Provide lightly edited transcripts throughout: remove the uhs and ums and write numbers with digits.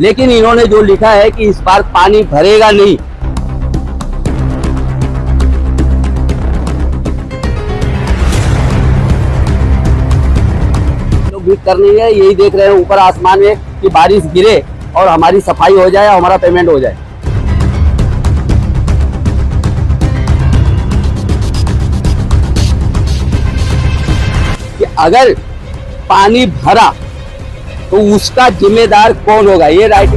लेकिन इन्होंने जो लिखा है कि इस बार पानी भरेगा नहीं। लोग भी कर नहीं है, यही देख रहे हैं ऊपर आसमान में कि बारिश गिरे और हमारी सफाई हो जाए, हमारा पेमेंट हो जाए। कि अगर पानी भरा तो उसका जिम्मेदार कौन होगा, ये राइट।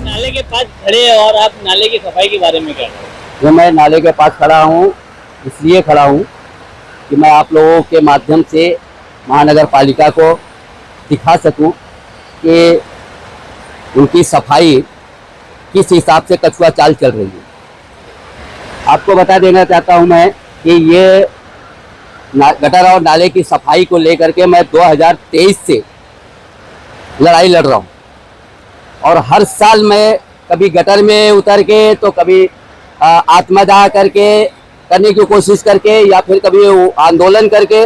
नाले के पास खड़े हैं और आप नाले की सफाई के बारे में क्या करें? जो मैं नाले के पास खड़ा हूँ, इसलिए खड़ा हूँ कि मैं आप लोगों के माध्यम से महानगर पालिका को दिखा सकूं कि उनकी सफाई किस हिसाब से कछुआ चाल चल रही है। आपको बता देना चाहता हूं मैं कि ये गटर और नाले की सफाई को लेकर के मैं 2023 से लड़ाई लड़ रहा हूं और हर साल मैं कभी गटर में उतर के तो कभी आत्मदाह करने की कोशिश करके या फिर कभी आंदोलन करके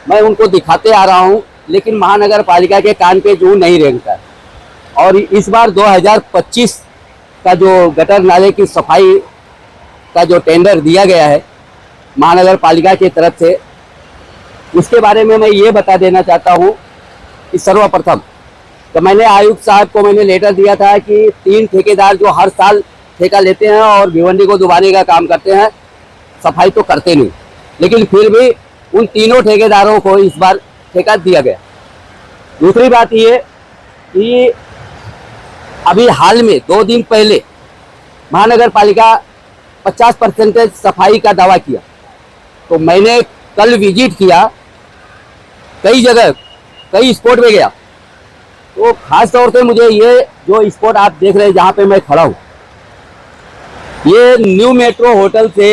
मैं उनको दिखाते आ रहा हूं, लेकिन महानगर पालिका के कान पे जूं नहीं रेंगता। और इस बार 2025 का जो गटर नाले की सफाई का जो टेंडर दिया गया है महानगर पालिका की तरफ से, उसके बारे में मैं ये बता देना चाहता हूँ कि सर्वप्रथम तो मैंने आयुक्त साहब को मैंने लेटर दिया था कि 3 ठेकेदार जो हर साल ठेका लेते हैं और भिवंडी को डुबाने का काम करते हैं, सफाई तो करते नहीं, लेकिन फिर भी उन तीनों ठेकेदारों को इस बार ठेका दिया गया। दूसरी बात ये कि अभी हाल में 2 दिन पहले महानगर पालिका 50% सफाई का दावा किया, तो मैंने कल विजिट किया, कई जगह कई स्पॉट में गया, तो खास तौर से मुझे ये जो स्पॉट आप देख रहे हैं जहाँ पे मैं खड़ा हूँ, ये न्यू मेट्रो होटल से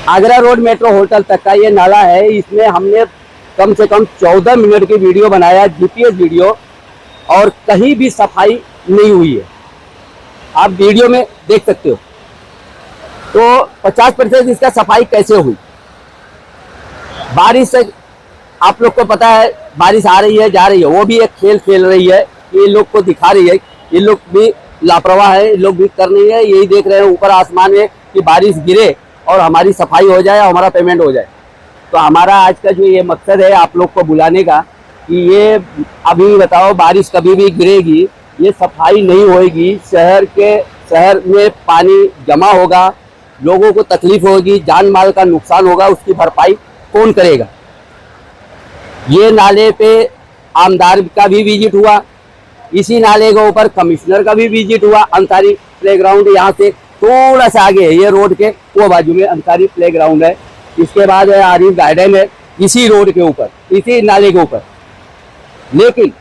आगरा रोड मेट्रो होटल तक का ये नाला है। इसमें हमने कम से कम 14 मिनट की वीडियो बनाया, जीपीएस वीडियो, और कहीं भी सफाई नहीं हुई है। आप वीडियो में देख सकते हो। तो 50% इसका सफाई कैसे हुई? बारिश से आप लोग को पता है, बारिश आ रही है जा रही है, वो भी एक खेल खेल रही है, ये लोग को दिखा रही है, ये लोग भी लापरवाह है, ये लोग भी कर नहीं है, यही देख रहे हैं ऊपर आसमान में कि बारिश गिरे और हमारी सफाई हो जाए, हमारा पेमेंट हो जाए। तो हमारा आज का जो ये मकसद है आप लोग को बुलाने का कि ये अभी बताओ बारिश कभी भी गिरेगी, ये सफाई नहीं होएगी, शहर में पानी जमा होगा, लोगों को तकलीफ होगी, जान माल का नुकसान होगा, उसकी भरपाई कौन करेगा? ये नाले पे आमदार का भी विजिट हुआ, इसी नाले के ऊपर कमिश्नर का भी विजिट हुआ। अंसारी प्लेग्राउंड यहाँ से थोड़ा सा आगे है, ये रोड के वो बाजू में अंसारी प्लेग्राउंड है, इसके बाद है आरिफ गार्डन है, इसी रोड के ऊपर, इसी नाले के ऊपर। लेकिन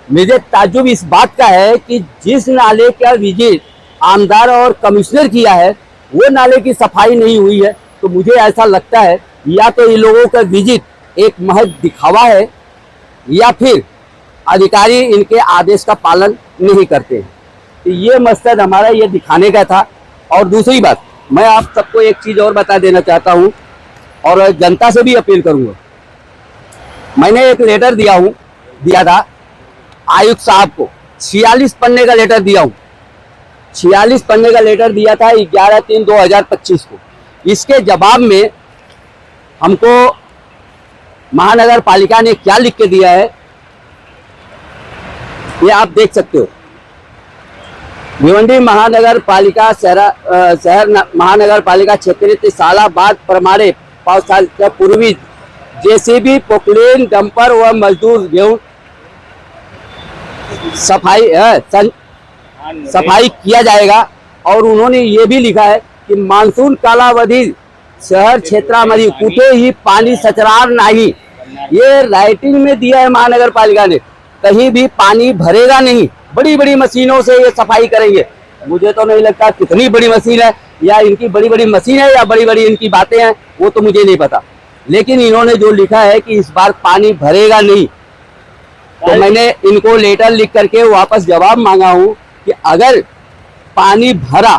मुझे ताज्जुब इस बात का है कि जिस नाले का विजिट आमदार और कमिश्नर किया है वो नाले की सफाई नहीं हुई है। तो मुझे ऐसा लगता है या तो ये लोगों का विजिट एक महज दिखावा है या फिर अधिकारी इनके आदेश का पालन नहीं करते हैं। तो ये मकसद हमारा ये दिखाने का था। और दूसरी बात, मैं आप सबको एक चीज़ और बता देना चाहता हूँ और जनता से भी अपील करूँगा। मैंने एक लेटर दिया था आयुक्त साहब को, 46 पन्ने का लेटर दिया हूँ, 46 पन्ने का लेटर दिया था 11/3/2025 को। इसके जवाब में हमको महानगर पालिका ने क्या लिख के दिया है ये आप देख सकते हो। भिवंडी महानगर पालिका शहर महानगर पालिका क्षेत्र सालाबाद प्रमाणे पावसाळ्याच्या पूर्वी जेसीबी पोकलेन डंपर व मजदूर घेऊन सफाई किया जाएगा। और उन्होंने ये भी लिखा है कि मान्सून कालावधी शहर क्षेत्रामध्ये कुठेही पाणी सचणार नाही। ये राइटिंग में दिया है महानगर पालिका ने, कहीं भी पानी भरेगा नहीं, बड़ी बड़ी मशीनों से ये सफाई करेंगे। मुझे तो नहीं लगता कितनी बड़ी मशीन है, या इनकी बड़ी बड़ी मशीन है या बड़ी बड़ी इनकी बातें हैं, वो तो मुझे नहीं पता। लेकिन इन्होंने जो लिखा है कि इस बार पानी भरेगा नहीं, तो मैंने इनको लेटर लिख करके वापस जवाब मांगा हूं कि अगर पानी भरा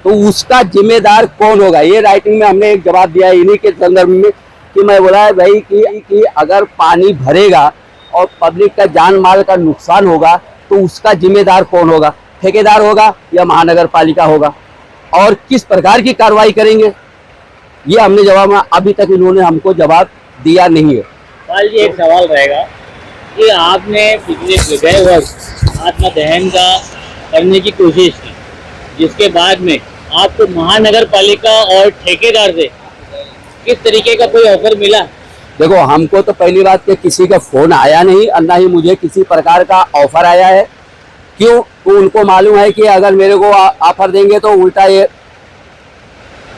तो उसका जिम्मेदार कौन होगा? ये राइटिंग में हमने एक जवाब दिया है इन्हीं के संदर्भ में कि मैं बोला है भाई कि अगर पानी भरेगा और पब्लिक का जान माल का नुकसान होगा तो उसका जिम्मेदार कौन होगा? ठेकेदार होगा या महानगर पालिका होगा? और किस प्रकार की कार्रवाई करेंगे, ये हमने जवाब में अभी तक इन्होंने हमको जवाब दिया नहीं है। पाल जी, एक सवाल रहेगा कि आपने पिछले गए वर्ष आत्मदहन का करने की कोशिश की, जिसके बाद में आपको महानगर पालिका और ठेकेदार से किस तरीके का कोई ऑफर मिला? देखो, हमको तो पहली बात कि किसी का फोन आया नहीं और ना ही मुझे किसी प्रकार का ऑफर आया है। क्यों? तो उनको मालूम है कि अगर मेरे को ऑफर देंगे तो उल्टा ये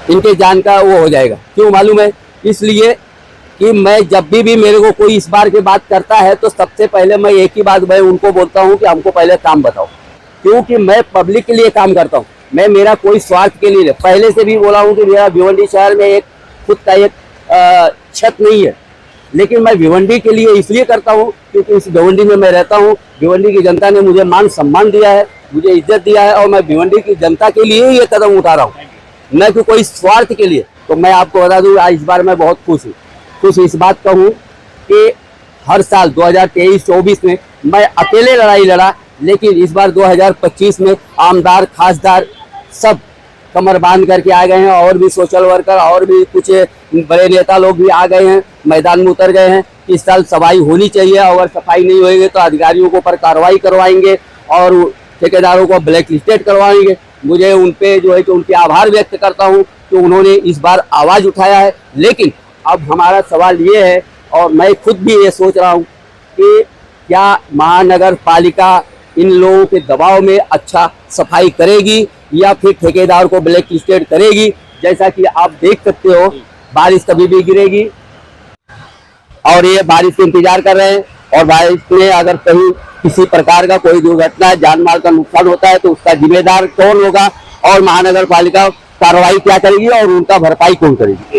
इनके जान का वो हो जाएगा। क्यों मालूम है? इसलिए कि मैं जब भी मेरे को कोई इस बार की बात करता है तो सबसे पहले मैं एक ही बात मैं उनको बोलता हूँ कि हमको पहले काम बताओ, क्योंकि मैं पब्लिक के लिए काम करता हूँ। मैं मेरा कोई स्वार्थ के लिए नहीं, पहले से भी बोला हूँ कि मेरा भिवंडी शहर में एक खुद का एक छत नहीं है, लेकिन मैं भिवंडी के लिए इसलिए करता हूँ क्योंकि इस भिवंडी में मैं रहता हूँ। भिवंडी की जनता ने मुझे मान सम्मान दिया है, मुझे इज्जत दिया है और मैं भिवंडी की जनता के लिए ये कदम उठा रहा हूँ, न कि कोई स्वार्थ के लिए। तो मैं आपको बता दूँ, इस बार मैं बहुत खुश हूँ। खुश इस बात का हूँ कि हर साल 2023-24 में मैं अकेले लड़ाई लड़ा, लेकिन इस बार 2025 में आमदार खासदार सब कमर बांध करके आ गए हैं और भी सोशल वर्कर और भी कुछ बड़े नेता लोग भी आ गए हैं, मैदान में उतर गए हैं। इस साल सफाई होनी चाहिए, अगर सफाई नहीं होगी तो अधिकारियों के ऊपर कार्रवाई करवाएंगे और ठेकेदारों को ब्लैक लिस्टेड करवाएंगे। मुझे उन पे जो है कि उनके आभार व्यक्त करता हूं कि उन्होंने इस बार आवाज़ उठाया है। लेकिन अब हमारा सवाल ये है और मैं खुद भी ये सोच रहा हूँ कि क्या महानगर पालिका इन लोगों के दबाव में अच्छा सफाई करेगी या फिर ठेकेदार को ब्लैक लिस्टेड करेगी? जैसा कि आप देख सकते हो, बारिश कभी भी गिरेगी और ये बारिश का इंतजार कर रहे हैं, और बारिश में अगर कहीं किसी प्रकार का कोई दुर्घटना जान माल का नुकसान होता है तो उसका जिम्मेदार कौन होगा और महानगर पालिका कार्रवाई क्या करेगी और उनका भरपाई कौन करेगी?